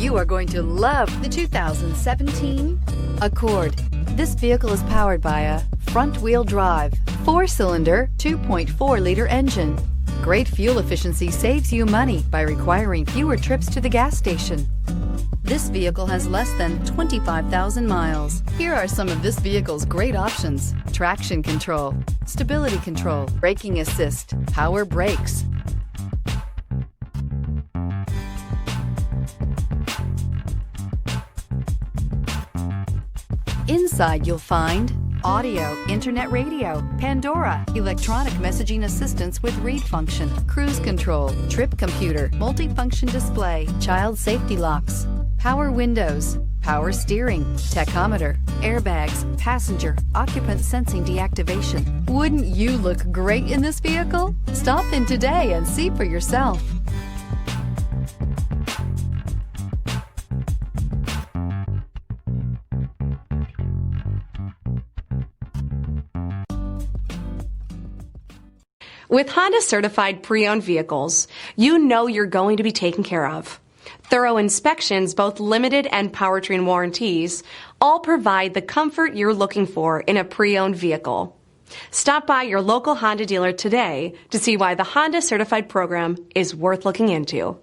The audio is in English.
You are going to love the 2017 Accord. This vehicle is powered by a front-wheel drive, 4-cylinder, 2.4-liter engine. Great fuel efficiency saves you money by requiring fewer trips to the gas station. This vehicle has less than 25,000 miles. Here are some of this vehicle's great options: traction control, stability control, braking assist, power brakes. Inside you'll find audio, internet radio, Pandora, electronic messaging assistance with read function, cruise control, trip computer, multifunction display, child safety locks, power windows, power steering, tachometer, airbags, passenger, occupant sensing deactivation. Wouldn't you look great in this vehicle? Stop in today and see for yourself. With Honda certified pre-owned vehicles, you know you're going to be taken care of. Thorough inspections, both limited and powertrain warranties, all provide the comfort you're looking for in a pre-owned vehicle. Stop by your local Honda dealer today to see why the Honda certified program is worth looking into.